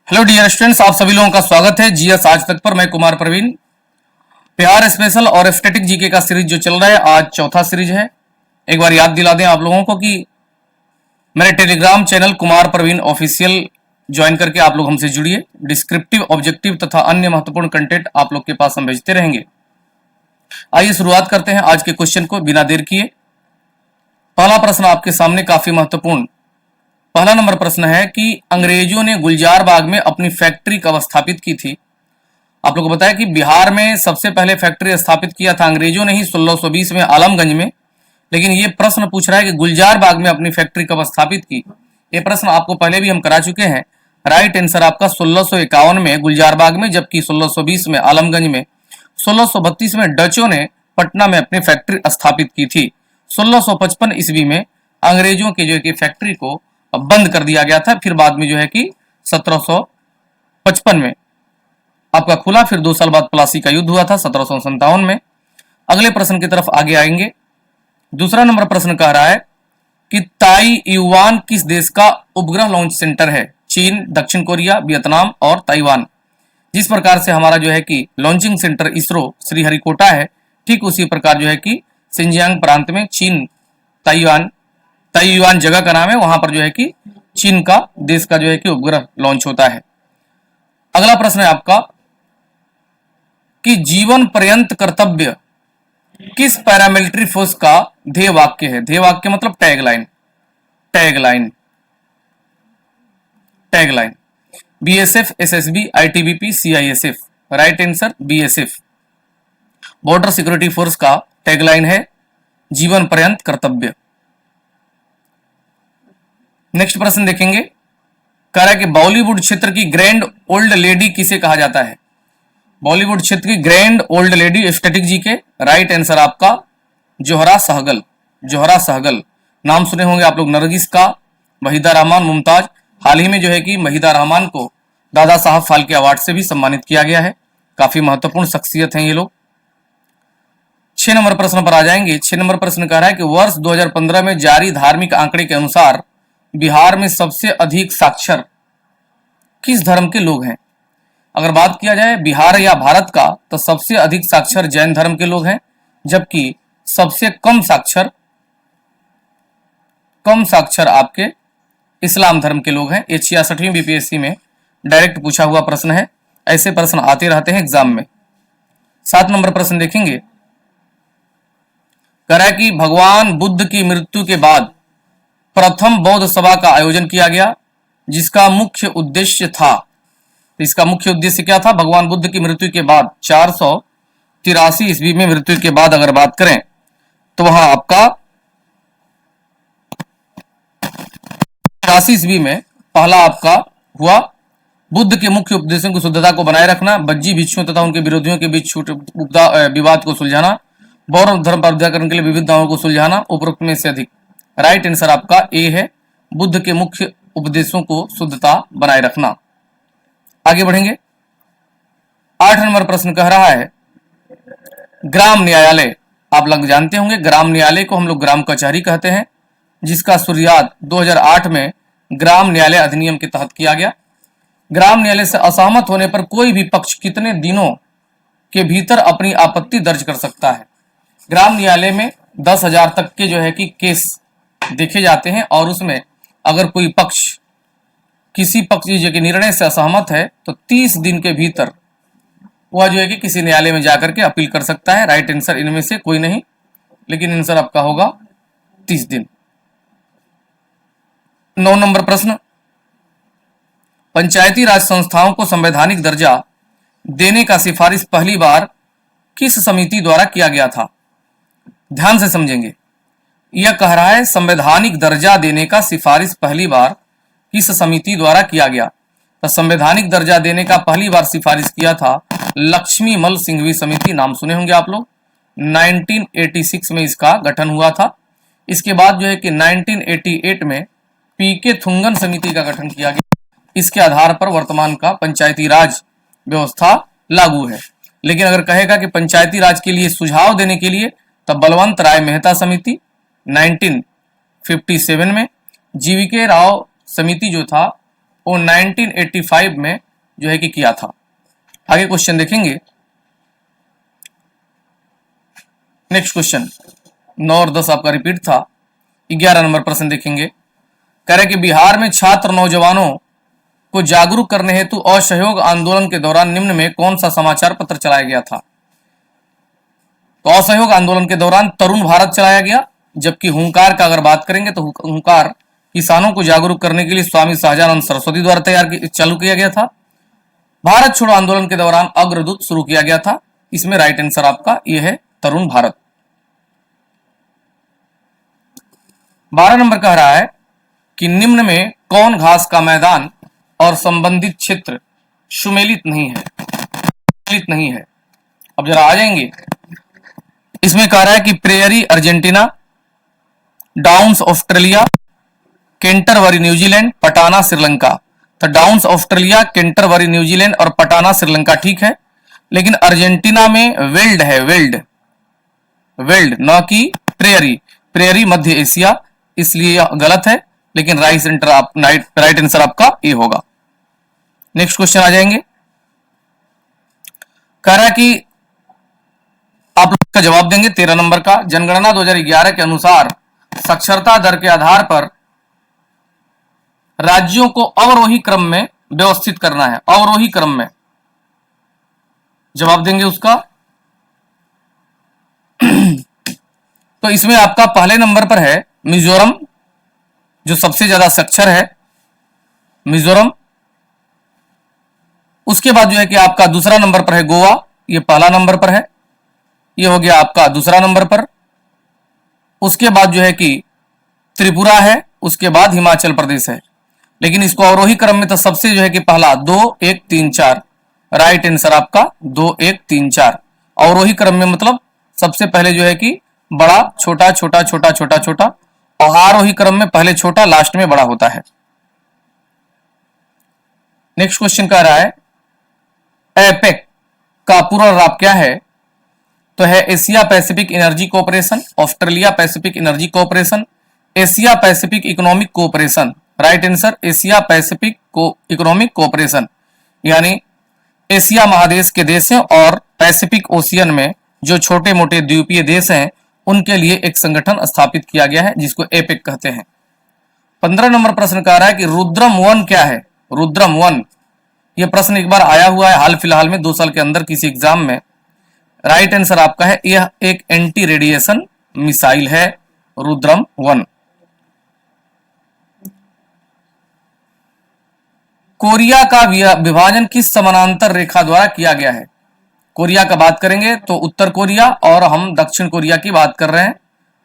Hello dear students, आप सभी लोगों का स्वागत है जीएस आज तक पर। मैं कुमार प्रवीण। बिहार स्पेशल और स्टैटिक जीके का सीरीज जो चल रहा है, आज चौथा सीरीज है। एक बार याद दिला दें आप लोगों को कि मेरे Telegram channel Kumar Praveen official join करके आप लोग हमसे जुड़िए। डिस्क्रिप्टिव, ऑब्जेक्टिव तथा अन्य महत्वपूर्ण कंटेंट आप लोग के पास हम भेजते रहेंगे। आइए शुरुआत करते हैं आज के क्वेश्चन को बिना देर किए। पहला प्रश्न आपके सामने काफी महत्वपूर्ण। पहला नंबर प्रश्न है कि अंग्रेजों ने गुलजार बाग में अपनी फैक्ट्री कब स्थापित की थी। आप लोगों को बताया कि बिहार में सबसे पहले फैक्ट्री स्थापित किया था अंग्रेजों ने ही 1620 में आलमगंज में। लेकिन ये प्रश्न पूछ रहा है कि गुलजार बाग में अपनी फैक्ट्री कब स्थापित की। ये प्रश्न आपको पहले भी हम करा चुके हैं। राइट आंसर आपका 1651 में गुलजार बाग में, जबकि 1620 में आलमगंज में, 1632 में डचों ने पटना में अपनी फैक्ट्री स्थापित की थी। 1655 ईस्वी में अंग्रेजों की जो है कि फैक्ट्री को बंद कर दिया गया था। फिर बाद में जो है कि 1755 में आपका खुला। फिर 2 साल बाद प्लासी का युद्ध हुआ था 1757 में। अगले प्रश्न की तरफ आगे आएंगे। दूसरा नंबर प्रश्न कह रहा है कि ताइवान किस देश का उपग्रह लॉन्च सेंटर है। चीन, दक्षिण कोरिया, वियतनाम और ताइवान। जिस प्रकार से हमारा जो है कि लॉन्चिंग सेंटर इसरो श्रीहरिकोटा है, ठीक उसी प्रकार जो है कि सिंजियांग प्रांत में चीन, ताइवान जगह का नाम है, वहां पर जो है कि चीन का देश का जो है कि उपग्रह लॉन्च होता है। अगला प्रश्न है आपका कि जीवन पर्यंत कर्तव्य किस पैरामिलिट्री फोर्स का ध्येय वाक्य है। ध्येय वाक्य मतलब tagline. BSF, SSB, ITBP, CISF. Right answer BSF. Border security force का टैगलाइन है जीवन पर्यंत कर्तव्य। नेक्स्ट प्रश्न देखेंगे। कह रहा है कि बॉलीवुड क्षेत्र की ग्रैंड ओल्ड लेडी किसे कहा जाता है। बॉलीवुड क्षेत्र की ग्रैंड ओल्ड लेडी स्टैटिक जी के। राइट आंसर आपका जोहरा सहगल। नाम सुने होंगे आप लोग नरगिस का, वहीदा रहमान, मुमताज। हाल ही में जो है कि वहीदा रहमान को दादा साहब फाल्के अवार्ड से भी सम्मानित किया गया है। काफी महत्वपूर्ण शख्सियत हैं ये लोग। 6 नंबर प्रश्न पर आ जाएंगे। 6 नंबर प्रश्न कह रहा है कि वर्ष 2015 में जारी धार्मिक आंकड़े के अनुसार बिहार में सबसे अधिक साक्षर किस धर्म के लोग हैं। अगर बात किया जाए बिहार या भारत का, तो सबसे अधिक साक्षर जैन धर्म के लोग हैं, जबकि सबसे कम साक्षर आपके इस्लाम धर्म के लोग हैं। ये 66वीं बीपीएससी में डायरेक्ट पूछा हुआ प्रश्न है। ऐसे प्रश्न आते रहते हैं एग्जाम में। 7 नंबर प्रश्न देखेंगे। कह रहा है कि भगवान बुद्ध की मृत्यु के बाद प्रथम बौद्ध सभा का आयोजन किया गया, जिसका मुख्य उद्देश्य था। इसका मुख्य उद्देश्य क्या था। भगवान बुद्ध की मृत्यु के बाद 483 ईस्वी में मृत्यु के बाद अगर बात करें तो वहां आपका 83 ईस्वी में पहला आपका हुआ। बुद्ध के मुख्य उपदेशों की शुद्धता को बनाए रखना, बज्जी भिक्षुओं तथा उनके विरोधियों के बीच विवाद को सुलझाना, बौद्ध धर्म पर व्याकरण के लिए विविध दावों को सुलझाना, उपरोक्त में से अधिक। राइट आंसर आपका ए है, बुद्ध के मुख्य उपदेशों को शुद्धता बनाए रखना। आगे बढ़ेंगे। 8 नंबर प्रश्न कह रहा है ग्राम न्यायालय। आप लोग जानते होंगे ग्राम न्यायालय को हम लोग ग्राम कचहरी कहते हैं, जिसका शुरुआत 2008 में ग्राम न्यायालय अधिनियम के तहत किया गया। ग्राम न्यायालय से असहमत होने पर कोई भी पक्ष कितने दिनों के भीतर अपनी आपत्ति दर्ज कर सकता है। ग्राम न्यायालय में 10,000 तक के जो है कि केस देखे जाते हैं, और उसमें अगर कोई पक्ष किसी पक्ष के निर्णय से असहमत है तो 30 दिन के भीतर वह जो है कि किसी न्यायालय में जाकर के अपील कर सकता है। राइट आंसर इनमें से कोई नहीं, लेकिन आंसर आपका होगा 30 दिन। 9 नंबर प्रश्न। पंचायती राज संस्थाओं को संवैधानिक दर्जा देने का सिफारिश पहली बार किस समिति द्वारा किया गया था। ध्यान से समझेंगे। यह कह रहा है संवैधानिक दर्जा देने का सिफारिश पहली बार किस समिति द्वारा किया गया। तो संवैधानिक दर्जा देने का पहली बार सिफारिश किया था लक्ष्मीमल सिंघवी समिति। नाम सुने होंगे आप लोग। 1986 में इसका गठन हुआ था। इसके बाद जो है कि 1988 में पीके थुंगन समिति का गठन किया गया। इसके आधार पर वर्तमान का पंचायती राज व्यवस्था लागू है। लेकिन अगर कहेगा कि पंचायती राज के लिए सुझाव देने के लिए, तब बलवंत राय मेहता समिति 1957 में, जीवीके राव समिति जो था वो 1985 में जो है कि किया था। आगे क्वेश्चन देखेंगे। नेक्स्ट क्वेश्चन 9 और 10 आपका रिपीट था। 11 नंबर प्रश्न देखेंगे। कह रहे कि बिहार में छात्र नौजवानों को जागरूक करने हेतु असहयोग आंदोलन के दौरान निम्न में कौन सा समाचार पत्र चलाया गया था? तो असहयोग आंदोलन के दौरान तरुण भारत चलाया गया, जबकि हुंकार का अगर बात करेंगे तो हुंकार किसानों को जागरूक करने के लिए स्वामी सहजानंद सरस्वती द्वारा चालू किया गया था। भारत छोड़ो आंदोलन के दौरान अग्रदूत शुरू किया गया था। इसमें राइट आंसर आपका यह है तरुण भारत। 12 नंबर कह रहा है कि निम्न में कौन घास का मैदान और संबंधित क्षेत्र सुमेलित नहीं है। अब जरा आ जाएंगे। इसमें कह रहा है कि prairie Argentina, downs Australia, Canterbury New Zealand, पटाना श्रीलंका। तो डाउन्स ऑस्ट्रेलिया, कैंटरबरी न्यूजीलैंड और पटाना श्रीलंका ठीक है, लेकिन अर्जेंटीना में वेल्ड है, वेल्ड न कि प्रेयरी मध्य एशिया, इसलिए गलत है, लेकिन राइट आंसर आपका ए होगा। नेक्स्ट क्वेश्चन आ जाएंगे। कह रहा है कि आप लोग का जवाब देंगे 13 नंबर का। जनगणना 2011 के अनुसार साक्षरता दर के आधार पर राज्यों को अवरोही क्रम में व्यवस्थित करना है, अवरोही क्रम में। जवाब देंगे उसका। तो इसमें आपका पहले नंबर पर है मिजोरम, जो सबसे ज्यादा साक्षर है, मिजोरम। उसके बाद जो है कि आपका दूसरा नंबर पर है गोवा, ये पहला नंबर पर है, ये हो गया आपका दूसरा नंबर पर। उसके बाद जो है कि त्रिपुरा है, उसके बाद हिमाचल प्रदेश है, लेकिन इसको अवरोही क्रम में तो सबसे जो है कि पहला 2 1 3 4, राइट आंसर आपका 2 1 3 4। अवरोही क्रम में मतलब सबसे पहले जो है कि बड़ा छोटा छोटा छोटा छोटा छोटा, और आरोही क्रम में पहले छोटा लास्ट में बड़ा होता है। नेक्स्ट क्वेश्चन कह रहा है एपेक का पूरा नाम क्या है? तो है Asia Pacific energy cooperation, Australia Pacific energy cooperation, Asia Pacific economic cooperation. Right answer Asia Pacific economic cooperation, यानी एशिया महादेश के देश हैं और पैसिफिक ओशियन में जो छोटे मोटे द्वीपीय देश हैं उनके लिए एक संगठन स्थापित किया गया है जिसको एपेक कहते हैं। 15 नंबर प्रश्न कह रहा है कि रुद्रम 1 क्या है? रुद्रम 1 यह प्रश्न एक बार आया हुआ है हाल फिलहाल में 2 साल के अंदर किसी एग्जाम में। राइट आंसर आपका है यह एक एंटी रेडिएशन मिसाइल है, रुद्रम 1। कोरिया का विभाजन किस समानांतर रेखा द्वारा किया गया है? कोरिया का बात करेंगे तो उत्तर कोरिया और हम दक्षिण कोरिया की बात कर रहे हैं।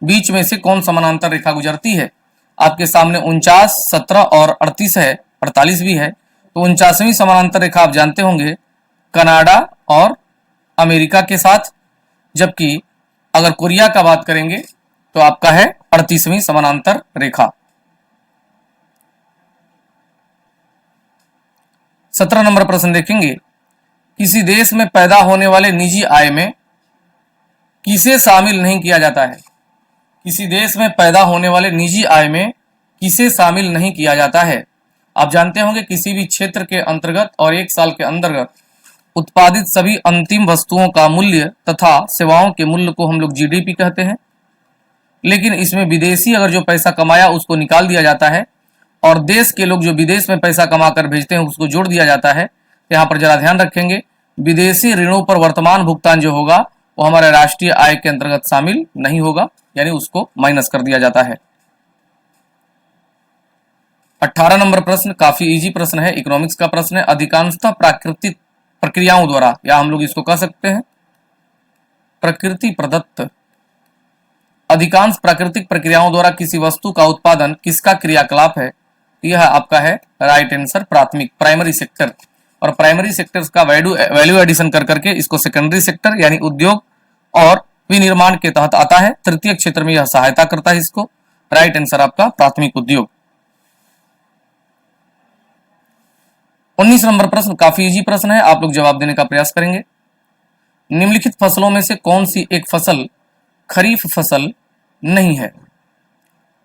बीच में से कौन समानांतर रेखा गुजरती है? आपके सामने 49, 17 और 38 है, 48 भी है। तो 49वीं समानांतर रेखा आप जानते होंगे कनाडा और अमेरिका के साथ, जबकि अगर कोरिया का बात करेंगे तो आपका है 38वीं समानांतर रेखा। 17 नंबर प्रश्न देखेंगे। किसी देश में पैदा होने वाले निजी आय में किसे शामिल नहीं किया जाता है? किसी देश में पैदा होने वाले निजी आय में किसे शामिल नहीं किया जाता है? आप जानते होंगे किसी भी क्षेत्र के अंतर्गत और 1 साल के अंतर्गत उत्पादित सभी अंतिम वस्तुओं का मूल्य तथा सेवाओं के मूल्य को हम लोग जीडीपी कहते हैं, लेकिन इसमें विदेशी अगर जो पैसा कमाया उसको निकाल दिया जाता है और देश के लोग जो विदेश में पैसा कमाकर भेजते हैं उसको जोड़ दिया जाता है। यहाँ पर जरा ध्यान रखेंगे, विदेशी ऋणों पर वर्तमान भुगतान जो होगा वो हमारे राष्ट्रीय आय के अंतर्गत शामिल नहीं होगा, यानी उसको माइनस कर दिया जाता है। 18 नंबर प्रश्न काफी इजी प्रश्न है, इकोनॉमिक्स का प्रश्न है। अधिकांशतः प्राकृतिक प्रक्रियाओं द्वारा, या हम लोग इसको कह सकते हैं प्रकृति प्रदत्त, अधिकांश प्राकृतिक प्रक्रियाओं द्वारा किसी वस्तु का उत्पादन किसका क्रियाकलाप है? यह आपका है राइट आंसर प्राथमिक, प्राइमरी सेक्टर। और प्राइमरी सेक्टर्स का वैल्यू एडिशन कर करके इसको सेकेंडरी सेक्टर यानी उद्योग और विनिर्माण के तहत आता है। तृतीय क्षेत्र में यह सहायता करता है इसको। राइट आंसर आपका प्राथमिक उद्योग। 19 नंबर प्रश्न काफी इजी प्रश्न है, आप लोग जवाब देने का प्रयास करेंगे। निम्नलिखित फसलों में से कौन सी एक फसल खरीफ फसल नहीं है?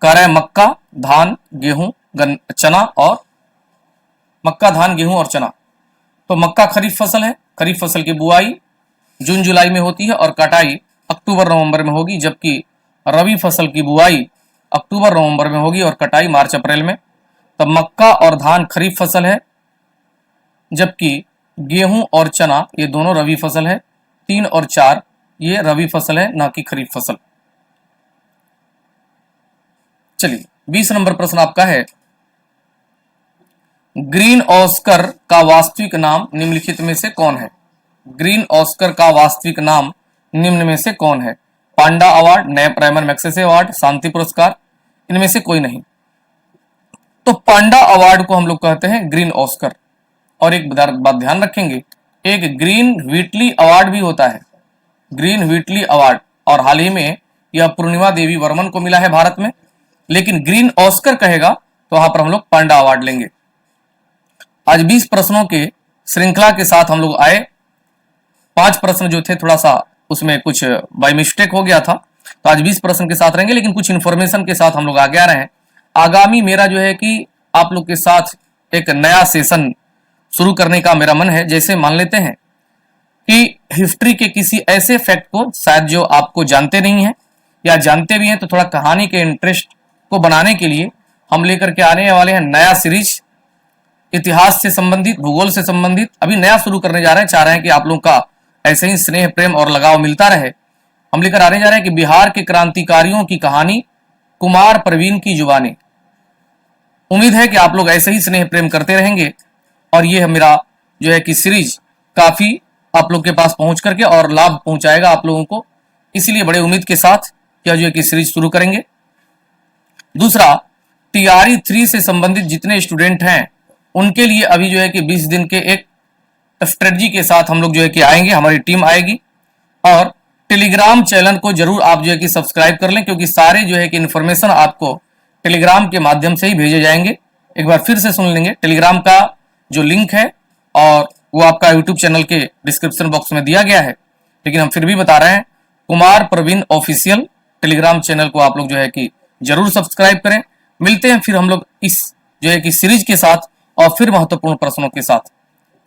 कह रहा है मक्का, धान, गेहूं, चना और मक्का, धान, गेहूं और चना। तो मक्का खरीफ फसल है, खरीफ फसल की बुआई जून जुलाई में होती है और कटाई अक्टूबर नवंबर में होगी, जबकि रबी फसल की बुआई अक्टूबर नवंबर में होगी और कटाई मार्च अप्रैल में। तब मक्का और धान खरीफ फसल है, जबकि गेहूं और चना ये दोनों रबी फसल है। 3 और 4 ये रबी फसल है, ना कि खरीफ फसल। चलिए 20 नंबर प्रश्न आपका है, ग्रीन ऑस्कर का वास्तविक नाम निम्नलिखित में से कौन है? ग्रीन ऑस्कर का वास्तविक नाम निम्न में से कौन है? पांडा अवार्ड, नैप रायमन मैग्सेसे अवार्ड, शांति पुरस्कार, इनमें से कोई नहीं। तो पांडा अवार्ड को हम लोग कहते हैं ग्रीन ऑस्कर। और एक बात ध्यान रखेंगे, एक ग्रीन व्हीटली अवार्ड भी होता है, ग्रीन व्हीटली अवार्ड, और हाल ही में यह पूर्णिमा देवी वर्मन को मिला है भारत में। लेकिन ग्रीन ऑस्कर कहेगा तो वहां पर हम लोग पांडा अवार्ड लेंगे। आज 20 प्रश्नों के श्रृंखला के साथ हम लोग आए। 5 प्रश्न जो थे थोड़ा सा उसमें कुछ बाय मिस्टेक हो गया था, तो आज 20 प्रश्न के साथ रहेंगे, लेकिन कुछ इन्फॉर्मेशन के साथ हम लोग आगे आ रहे हैं। आगामी मेरा जो है कि आप लोग के साथ एक नया सेशन शुरू करने का मेरा मन है। जैसे मान लेते हैं कि हिस्ट्री के किसी ऐसे फैक्ट को शायद जो आपको जानते नहीं है, या जानते भी हैं तो थोड़ा कहानी के इंटरेस्ट को बनाने के लिए हम लेकर के आने वाले हैं नया सीरीज, इतिहास से संबंधित, भूगोल से संबंधित। अभी नया शुरू करने जा रहे हैं, चाह रहे हैं कि आप लोगों का ऐसे ही स्नेह प्रेम और लगाव मिलता रहे। हम लेकर आने जा रहे हैं कि बिहार के क्रांतिकारियों की कहानी, कुमार प्रवीण की जुबानी। उम्मीद है कि आप लोग ऐसे ही स्नेह प्रेम करते रहेंगे और ये मेरा जो है कि सीरीज काफी आप लोग के पास पहुंच करके और लाभ पहुंचाएगा आप लोगों को, इसीलिए बड़े उम्मीद के साथ यह जो है कि सीरीज शुरू करेंगे। दूसरा, टीआरई 3 से संबंधित जितने स्टूडेंट हैं उनके लिए अभी जो है कि 20 दिन के एक स्ट्रेटजी के साथ हम लोग जो है कि आएंगे, हमारी टीम आएगी। और टेलीग्राम चैनल को जरूर आप जो है कि सब्सक्राइब कर लें, क्योंकि सारे जो है कि इन्फॉर्मेशन आपको टेलीग्राम के माध्यम से ही भेजे जाएंगे। एक बार फिर से सुन लेंगे, टेलीग्राम का जो लिंक है और वो आपका यूट्यूब चैनल के डिस्क्रिप्शन बॉक्स में दिया गया है, लेकिन हम फिर भी बता रहे हैं, Kumar Praveen official Telegram channel को आप लोग जो है कि जरूर सब्सक्राइब करें। मिलते हैं फिर हम लोग इस जो है कि सीरीज के साथ और फिर महत्वपूर्ण प्रश्नों के साथ।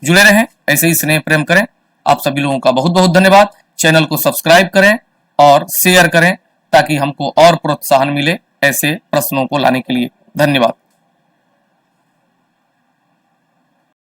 जुड़े रहें, ऐसे ही स्नेह प्रेम करें। आप सभी लोगों का बहुत बहुत धन्यवाद। चैनल को सब्सक्राइब करें और शेयर करें ताकि हमको और प्रोत्साहन मिले ऐसे प्रश्नों को लाने के लिए। धन्यवाद।